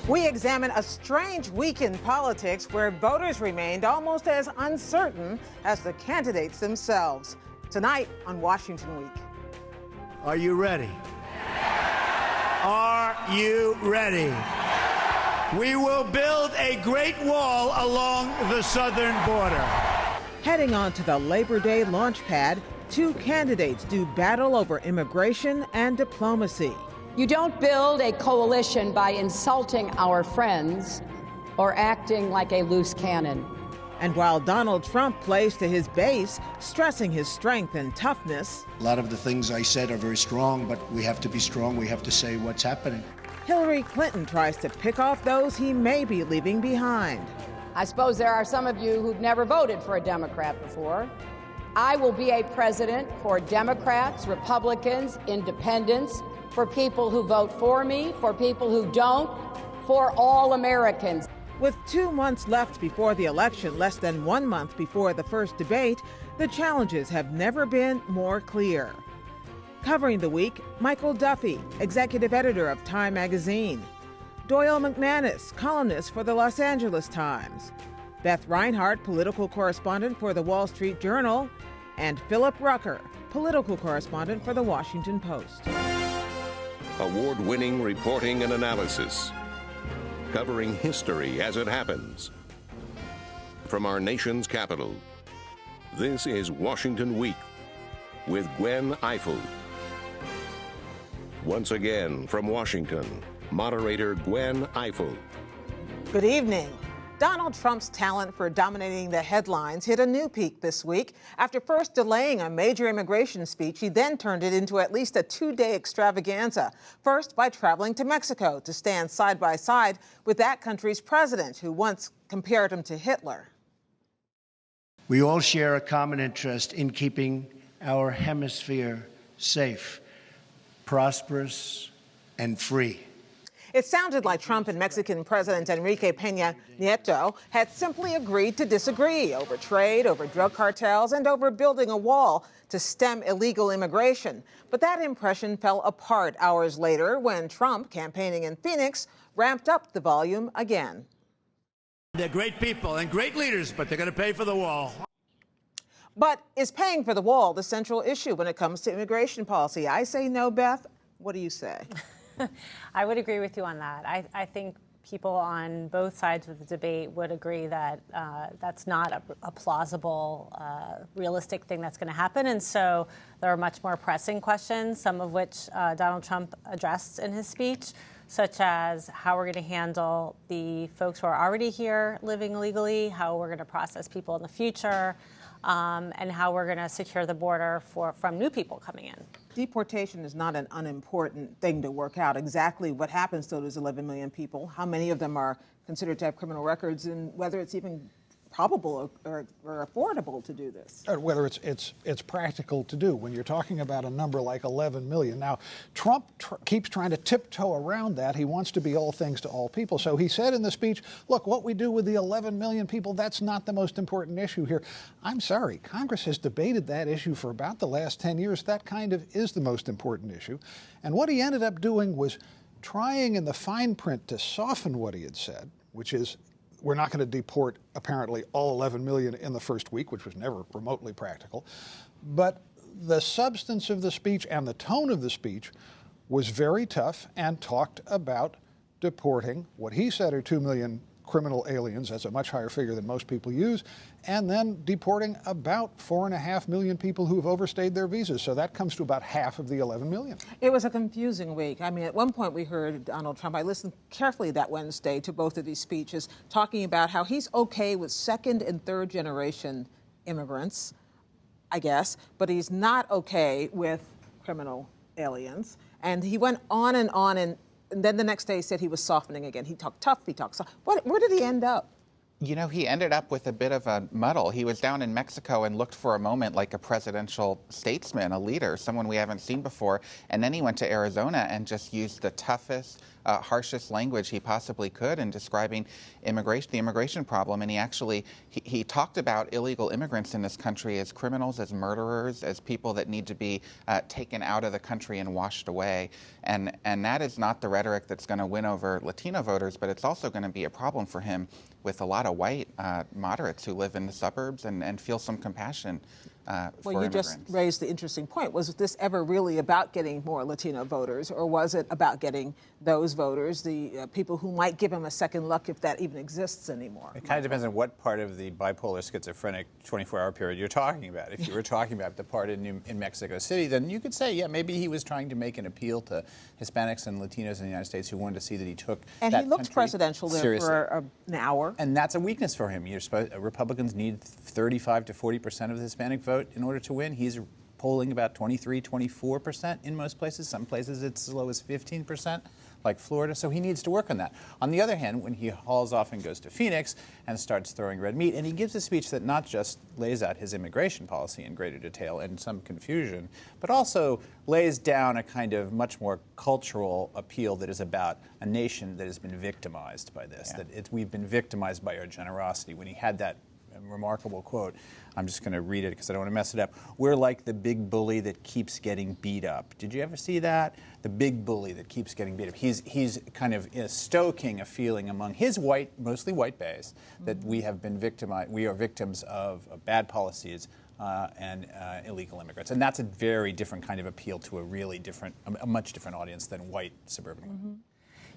We examine a strange week in politics where voters remained almost as uncertain as the candidates themselves. Tonight on Washington Week. Are you ready? Are you ready? We will build a great wall along the southern border. Heading on to the Labor Day launch pad, two candidates do battle over immigration and diplomacy. You don't build a coalition by insulting our friends or acting like a loose cannon. And while Donald Trump plays to his base, stressing his strength and toughness, a lot of the things I said are very strong, but we have to be strong. We have to say what's happening. Hillary Clinton tries to pick off those he may be leaving behind. I suppose there are some of you who've never voted for a Democrat before. I will be a president for Democrats, Republicans, independents, for people who vote for me, for people who don't, for all Americans. With 2 months left before the election, less than 1 month before the first debate, the challenges have never been more clear. Covering the week, Michael Duffy, executive editor of Time magazine. Doyle McManus, columnist for the Los Angeles Times. Beth Reinhardt, political correspondent for the Wall Street Journal. And Philip Rucker, political correspondent for the Washington Post. Award-winning reporting and analysis, covering history as it happens. From our nation's capital, this is Washington Week with Gwen Eiffel. Once again from Washington, moderator Gwen Eiffel. Good evening. Donald Trump's talent for dominating the headlines hit a new peak this week. After first delaying a major immigration speech, he then turned it into at least a 2-day extravaganza. First, by traveling to Mexico to stand side by side with that country's president, who once compared him to Hitler. We all share a common interest in keeping our hemisphere safe, prosperous, and free. It sounded like Trump and Mexican President Enrique Peña Nieto had simply agreed to disagree over trade, over drug cartels, and over building a wall to stem illegal immigration. But that impression fell apart hours later when Trump, campaigning in Phoenix, ramped up the volume again. They're great people and great leaders, but they're going to pay for the wall. But is paying for the wall the central issue when it comes to immigration policy? I say no, Beth. What do you say? I would agree with you on that. I think people on both sides of the debate would agree that that's not a plausible, realistic thing that's going to happen. And so there are much more pressing questions, some of which Donald Trump addressed in his speech, such as how we're going to handle the folks who are already here living illegally, how we're going to process people in the future, and how we're going to secure the border from new people coming in. Deportation is not an unimportant thing to work out. Exactly what happens to those 11 million people, how many of them are considered to have criminal records, and whether it's even probable or affordable to do this. Whether it's practical to do when you're talking about a number like 11 million. Now, Trump keeps trying to tiptoe around that. He wants to be all things to all people. So he said in the speech, look, what we do with the 11 million people, that's not the most important issue here. I'm sorry, Congress has debated that issue for about the last 10 years. That kind of is the most important issue. And what he ended up doing was trying in the fine print to soften what he had said, which is, we're not going to deport, apparently, all 11 million in the first week, which was never remotely practical. But the substance of the speech and the tone of the speech was very tough and talked about deporting what he said are 2 million criminal aliens. That's a much higher figure than most people use. And then deporting about 4.5 million people who have overstayed their visas. So that comes to about half of the 11 million. It was a confusing week. I mean, at one point we heard Donald Trump, I listened carefully that Wednesday to both of these speeches, talking about how he's okay with second and third generation immigrants, I guess, but he's not okay with criminal aliens. And he went on, and then the next day he said he was softening again. He talked tough, he talked soft. Where did he end up? You know, he ended up with a bit of a muddle. He was down in Mexico and looked for a moment like a presidential statesman, a leader, someone we haven't seen before. And then he went to Arizona and just used the toughest, harshest language he possibly could in describing the immigration problem. And he talked about illegal immigrants in this country as criminals, as murderers, as people that need to be taken out of the country and washed away. And that is not the rhetoric that's going to win over Latino voters, but it's also going to be a problem for him with a lot of white moderates who live in the suburbs and feel some compassion for Well, you immigrants. just raised the interesting point. Was this ever really about getting more Latino voters, or was it about getting those voters, the people who might give him a second look, if that even exists anymore? It kind of depends on what part of the bipolar schizophrenic 24-hour period you're talking about. If you were talking about the part in Mexico City, then you could say, yeah, maybe he was trying to make an appeal to Hispanics and Latinos in the United States who wanted to see that he took and that he looked country presidential there seriously. for an hour. And that's a weakness for him. Republicans need 35 to 40% of the Hispanic vote in order to win. He's polling about 23, 24% in most places. Some places it's as low as 15%, like Florida. So he needs to work on that. On the other hand, when he hauls off and goes to Phoenix and starts throwing red meat, and he gives a speech that not just lays out his immigration policy in greater detail and some confusion, but also lays down a kind of much more cultural appeal that is about a nation that has been victimized by this, that we've been victimized by our generosity. When he had that remarkable quote, I'm just going to read it because I don't want to mess it up. We're like the big bully that keeps getting beat up. Did you ever see that? The big bully that keeps getting beat up. He's kind of stoking a feeling among his mostly white base, that we have been victimized. We are victims of bad policies and illegal immigrants, and that's a very different kind of appeal to a much different audience than white suburban women.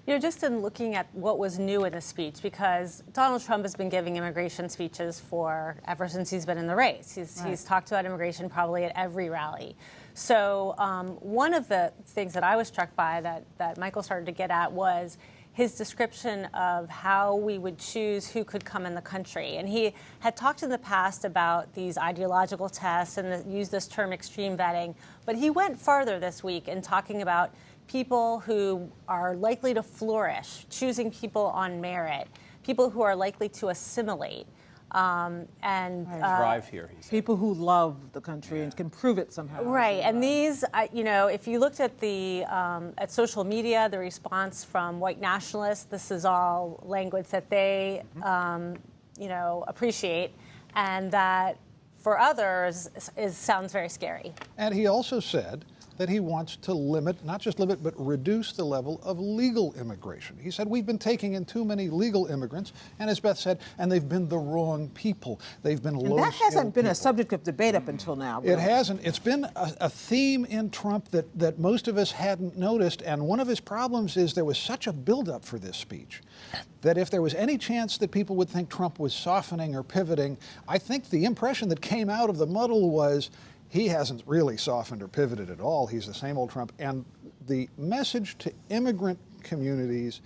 You know, just in looking at what was new in the speech, because Donald Trump has been giving immigration speeches ever since he's been in the race. He's talked about immigration probably at every rally. So one of the things that I was struck by that Michael started to get at was his description of how we would choose who could come in the country. And he had talked in the past about these ideological tests and used this term extreme vetting, but he went farther this week in talking about people who are likely to flourish, choosing people on merit, people who are likely to assimilate. Thrive here, he said. People who love the country and can prove it somehow. Right, and these, if you looked at at social media, the response from white nationalists, this is all language that they, appreciate, and that for others sounds very scary. And he also said that he wants to not just limit, but reduce the level of legal immigration. He said, we've been taking in too many legal immigrants, and as Beth said, and they've been the wrong people. They've been low-skilled That hasn't been people. a subject of debate up until now. Really. It hasn't. It's been a theme in Trump that most of us hadn't noticed, and one of his problems is there was such a buildup for this speech that if there was any chance that people would think Trump was softening or pivoting, I think the impression that came out of the muddle was he hasn't really softened or pivoted at all. He's the same old Trump. And the message to immigrant communities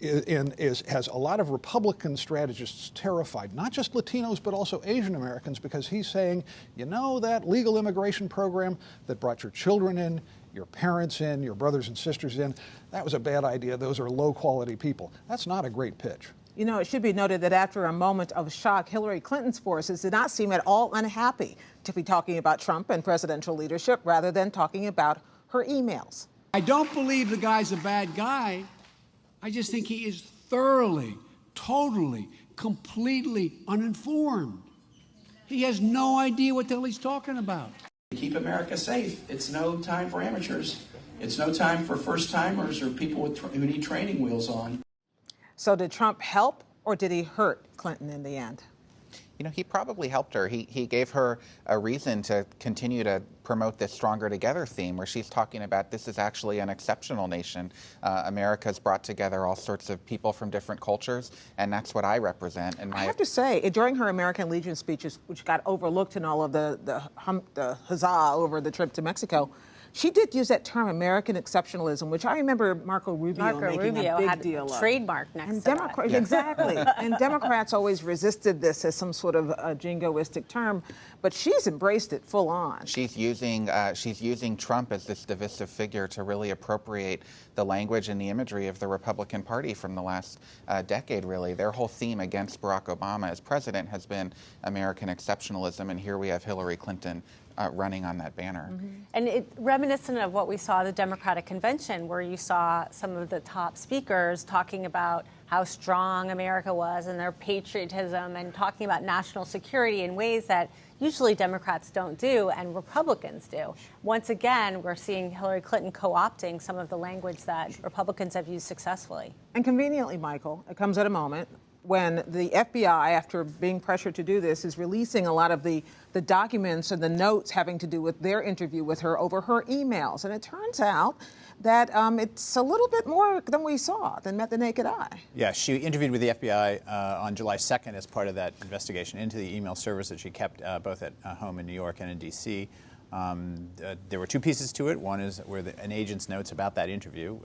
has a lot of Republican strategists terrified, not just Latinos, but also Asian Americans, because he's saying, that legal immigration program that brought your children in, your parents in, your brothers and sisters in, that was a bad idea. Those are low-quality people. That's not a great pitch. It should be noted that after a moment of shock, Hillary Clinton's forces did not seem at all unhappy to be talking about Trump and presidential leadership rather than talking about her emails. I don't believe the guy's a bad guy. I just think he is thoroughly, totally, completely uninformed. He has no idea what the hell he's talking about. Keep America safe. It's no time for amateurs. It's no time for first-timers or people who need training wheels on. So did Trump help or did he hurt Clinton in the end? He probably helped her. He gave her a reason to continue to promote this Stronger Together theme, where she's talking about this is actually an exceptional nation. America's brought together all sorts of people from different cultures, and that's what I represent. And I have to say, during her American Legion speeches, which got overlooked in all of the huzzah over the trip to Mexico, she did use that term, American exceptionalism, which I remember Marco Rubio making a big deal of. Trademark next to that. Exactly. And Democrats always resisted this as some sort of a jingoistic term, but she's embraced it full on. She's using Trump as this divisive figure to really appropriate the language and the imagery of the Republican Party from the last decade, really. Their whole theme against Barack Obama as president has been American exceptionalism, and here we have Hillary Clinton running on that banner. And reminiscent of what we saw at the Democratic Convention, where you saw some of the top speakers talking about how strong America was and their patriotism and talking about national security in ways that usually Democrats don't do and Republicans do. Once again, we're seeing Hillary Clinton co-opting some of the language that Republicans have used successfully. And conveniently, Michael, it comes at a moment when the FBI, after being pressured to do this, is releasing a lot of the documents and the notes having to do with their interview with her over her emails. And it turns out that it's a little bit more than we saw, than met the naked eye. Yeah, she interviewed with the FBI on July 2nd as part of that investigation into the email servers that she kept both at home in New York and in D.C. There were two pieces to it. One is where an agent's notes about that interview,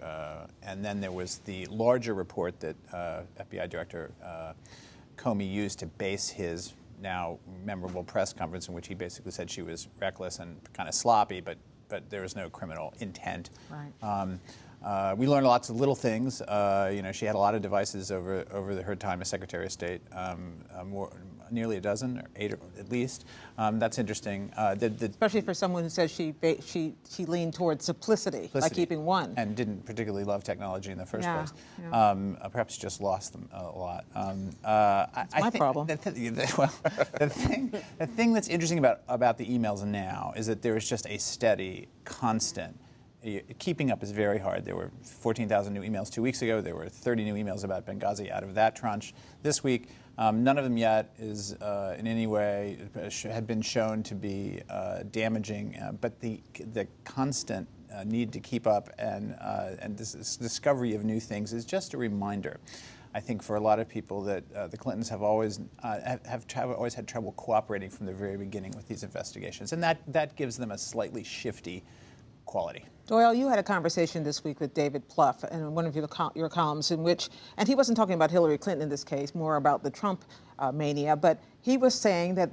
and then there was the larger report that FBI Director Comey used to base his now memorable press conference in which he basically said she was reckless and kind of sloppy, but there was no criminal intent. Right. We learned lots of little things. She had a lot of devices over her time as Secretary of State, nearly a dozen, or 8 at least. That's interesting. Especially for someone who says she leaned towards simplicity by keeping one. And didn't particularly love technology in the first place. Yeah. Perhaps just lost them a lot. That's my problem. The thing that's interesting about the emails now is that there is just a steady, constant. Keeping up is very hard. There were 14,000 new emails 2 weeks ago. There were 30 new emails about Benghazi out of that tranche this week. None of them yet is in any way had been shown to be damaging, but the constant need to keep up and this discovery of new things is just a reminder, I think, for a lot of people that the Clintons have always always had trouble cooperating from the very beginning with these investigations, and that gives them a slightly shifty quality. Doyle, you had a conversation this week with David Plouffe in one of your columns in which, and he wasn't talking about Hillary Clinton in this case, more about the Trump mania, but he was saying that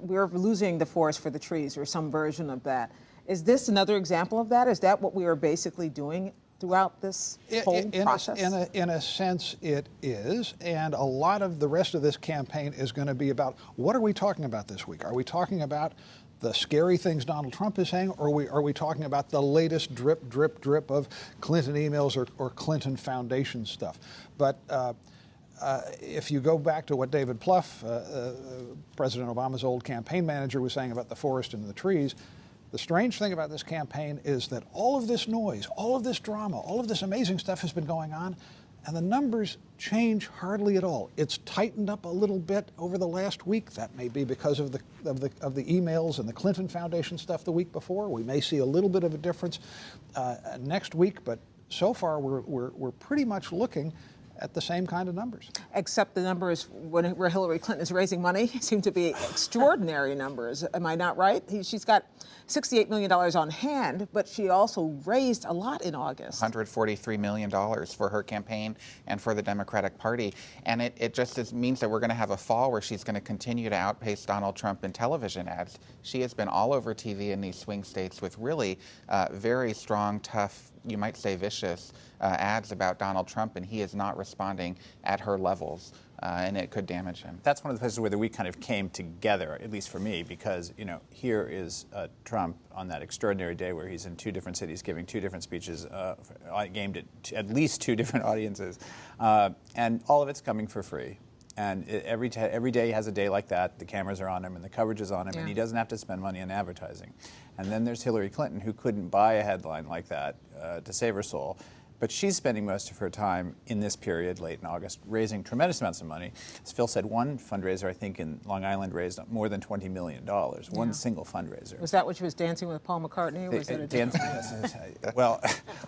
we're losing the forest for the trees, or some version of that. Is this another example of that? Is that what we are basically doing throughout this whole process? In a sense, it is. And a lot of the rest of this campaign is going to be about, what are we talking about this week? Are we talking about the scary things Donald Trump is saying, or are we talking about the latest drip, drip, drip of Clinton emails or Clinton Foundation stuff? But if you go back to what David Plouffe, President Obama's old campaign manager, was saying about the forest and the trees, the strange thing about this campaign is that all of this noise, all of this drama, all of this amazing stuff has been going on, and the numbers change hardly at all. It's tightened up a little bit over the last week. That may be because of the emails and the Clinton Foundation stuff the week before. We may see a little bit of a difference next week, but so far we're pretty much looking at the same kind of numbers. Except the numbers where Hillary Clinton is raising money seem to be extraordinary numbers. Am I not right? She's got $68 million on hand, but she also raised a lot in August. $143 million for her campaign and for the Democratic Party. And it just means that we're going to have a fall where she's going to continue to outpace Donald Trump in television ads. She has been all over TV in these swing states with really very strong, tough, you might say vicious ads about Donald Trump, and he is not responding at her levels, and it could damage him. That's one of the places where the week kind of came together, at least for me, because here is Trump on that extraordinary day where he's in 2 different cities giving 2 different speeches aimed at least 2 different audiences, and all of it's coming for free. And every day he has a day like that. The cameras are on him and the coverage is on him, and he doesn't have to spend money on advertising. And then there's Hillary Clinton, who couldn't buy a headline like that to save her soul. But she's spending most of her time in this period, late in August, raising tremendous amounts of money. As Phil said, one fundraiser, I think, in Long Island raised more than $20 million, one single fundraiser. Was that what she was dancing with Paul McCartney? Or was it a different Well,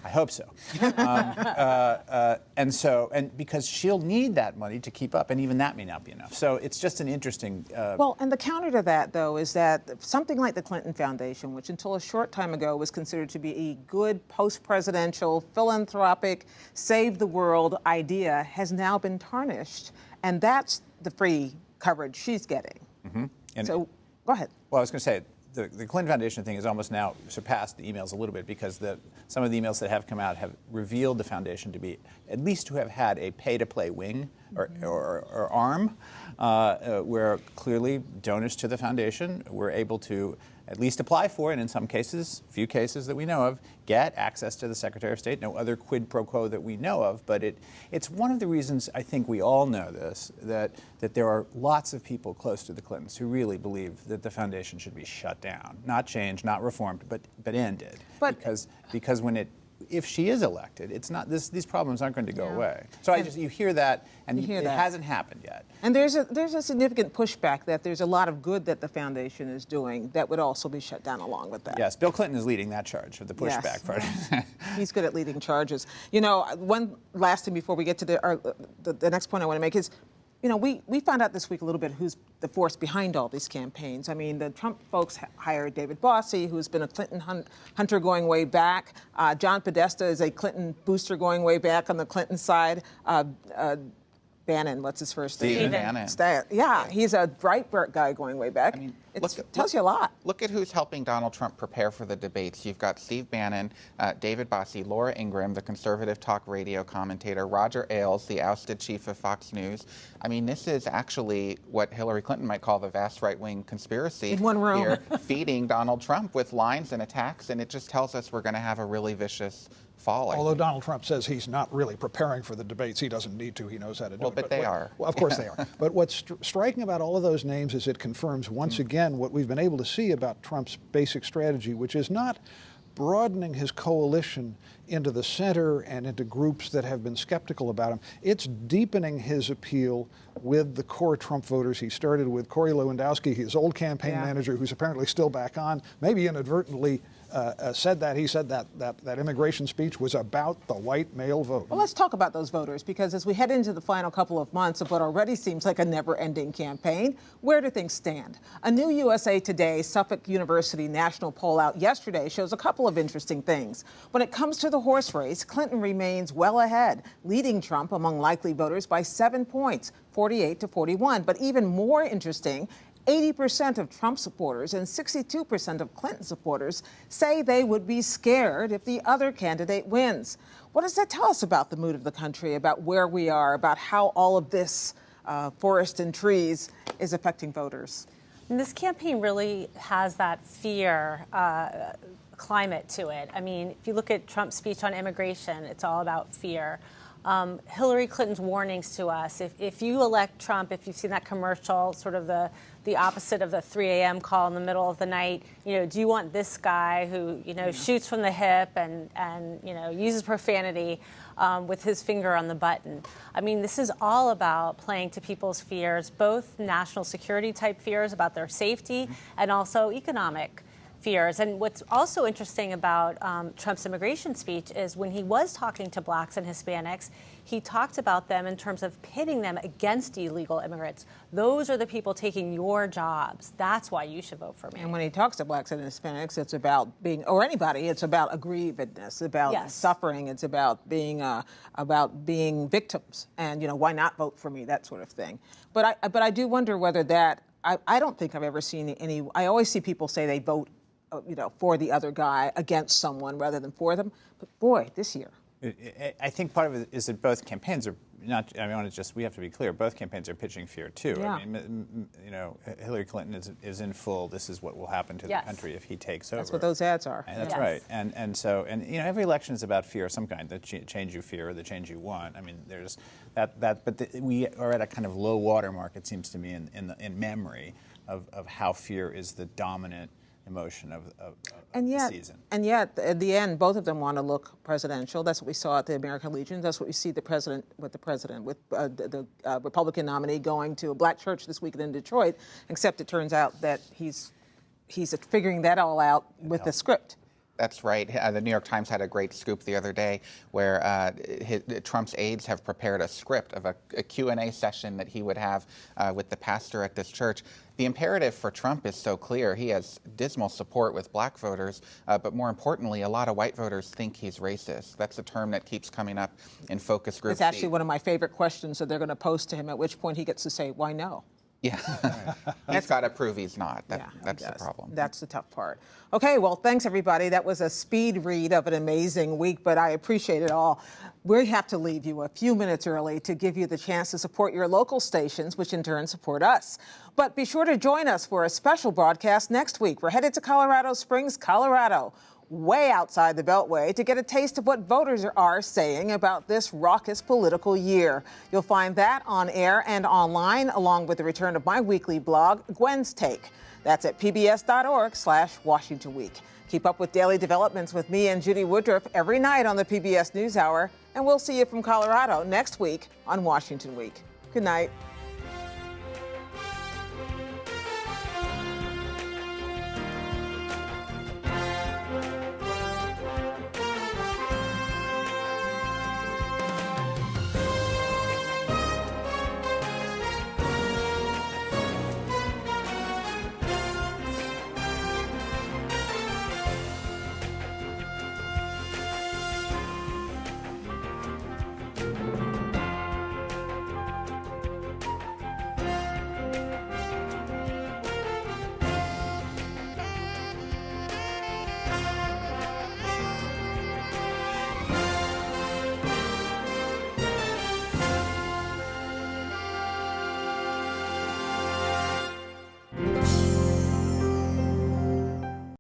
I hope so. And because she'll need that money to keep up, and even that may not be enough. So it's just an interesting... Well, and the counter to that, though, is that something like the Clinton Foundation, which until a short time ago was considered to be a good post-presidential philanthropic, save the world idea, has now been tarnished. And that's the free coverage she's getting. Mm-hmm. So, go ahead. Well, I was going to say, the Clinton Foundation thing has almost now surpassed the emails a little bit, because some of the emails that have come out have revealed the foundation to be, at least to have had a pay-to-play wing or arm, where clearly donors to the foundation were able to at least apply for, and in some cases, few cases that we know of, get access to the Secretary of State. No other quid pro quo that we know of, but it's one of the reasons I think we all know this, that there are lots of people close to the Clintons who really believe that the foundation should be shut down, not changed, not reformed, but ended. Because if she is elected, it's not these problems aren't going to go away. So you hear that, and it hasn't happened yet. And there's a significant pushback that there's a lot of good that the foundation is doing that would also be shut down along with that. Yes, Bill Clinton is leading that charge of the pushback part. He's good at leading charges. You know, one last thing before we get to the next point I want to make is, you know, we found out this week a little bit who's the force behind all these campaigns. I mean, the Trump folks hired David Bossie, who's been a Clinton hunter going way back. John Podesta is a Clinton booster going way back on the Clinton side. Bannon, what's his first name? Stephen Bannon. Yeah, he's a Breitbart guy going way back. I mean, it tells you a lot. Look at who's helping Donald Trump prepare for the debates. You've got Steve Bannon, David Bossie, Laura Ingraham, the conservative talk radio commentator, Roger Ailes, the ousted chief of Fox News. I mean, this is actually what Hillary Clinton might call the vast right-wing conspiracy in one room here, feeding Donald Trump with lines and attacks, and it just tells us we're going to have a really vicious fall. Although Donald Trump says he's not really preparing for the debates, he doesn't need to. He knows how to do it. Well, but they are. Well, of course they are. But what's striking about all of those names is it confirms once again what we've been able to see about Trump's basic strategy, which is not broadening his coalition into the center and into groups that have been skeptical about him. It's deepening his appeal with the core Trump voters. He started with Corey Lewandowski, his old campaign manager, who's apparently still back on, maybe inadvertently said that. He said that immigration speech was about the white male vote. Well, let's talk about those voters, because as we head into the final couple of months of what already seems like a never-ending campaign, where do things stand? A new USA Today Suffolk University national poll out yesterday shows a couple of interesting things. When it comes to the horse race, Clinton remains well ahead, leading Trump among likely voters by 7 points, 48 to 41. But even more interesting, 80% of Trump supporters and 62% of Clinton supporters say they would be scared if the other candidate wins. What does that tell us about the mood of the country, about where we are, about how all of this forest and trees is affecting voters? And this campaign really has that fear climate to it. I mean, if you look at Trump's speech on immigration, it's all about fear. Hillary Clinton's warnings to us, if you elect Trump, if you've seen that commercial, sort of the opposite of the 3 a.m. call in the middle of the night, you know, do you want this guy who, you know, shoots from the hip and you know, uses profanity with his finger on the button? I mean, this is all about playing to people's fears, both national security type fears about their safety and also economic fears. And what's also interesting about Trump's immigration speech is when he was talking to blacks and Hispanics, he talked about them in terms of pitting them against illegal immigrants. Those are the people taking your jobs. That's why you should vote for me. And when he talks to blacks and Hispanics, it's about being, or anybody, it's about aggrievedness, about suffering, it's about being victims, and, you know, why not vote for me, that sort of thing. But I do wonder whether that, I don't think I've ever seen any, I always see people say they vote, you know, for the other guy against someone rather than for them. But boy, this year. I think part of it is that both campaigns are not, I mean, we have to be clear, both campaigns are pitching fear too. Yeah. I mean, you know, Hillary Clinton is in full, this is what will happen to the country if he takes over. That's what those ads are. And that's right. And so, you know, every election is about fear of some kind, the change you fear or the change you want. I mean, there's but we are at a kind of low water mark, it seems to me, in memory of how fear is the dominant emotion of the season. And yet, at the end, both of them want to look presidential. That's what we saw at the American Legion. That's what we see the president, with the Republican nominee going to a black church this weekend in Detroit, except it turns out that he's figuring that all out with the script. That's right. The New York Times had a great scoop the other day where Trump's aides have prepared a script of a Q&A session that he would have with the pastor at this church. The imperative for Trump is so clear. He has dismal support with black voters, but more importantly, a lot of white voters think he's racist. That's a term that keeps coming up in focus groups. It's actually one of my favorite questions that they're going to pose to him, at which point he gets to say, why no? Yeah. He's got to prove he's not. That's the problem. That's the tough part. Okay, well, thanks, everybody. That was a speed read of an amazing week, but I appreciate it all. We have to leave you a few minutes early to give you the chance to support your local stations, which in turn support us. But be sure to join us for a special broadcast next week. We're headed to Colorado Springs, Colorado, way outside the Beltway, to get a taste of what voters are saying about this raucous political year. You'll find that on air and online, along with the return of my weekly blog, Gwen's Take. That's at pbs.org/Washington Week. Keep up with daily developments with me and Judy Woodruff every night on the PBS NewsHour, and we'll see you from Colorado next week on Washington Week. Good night.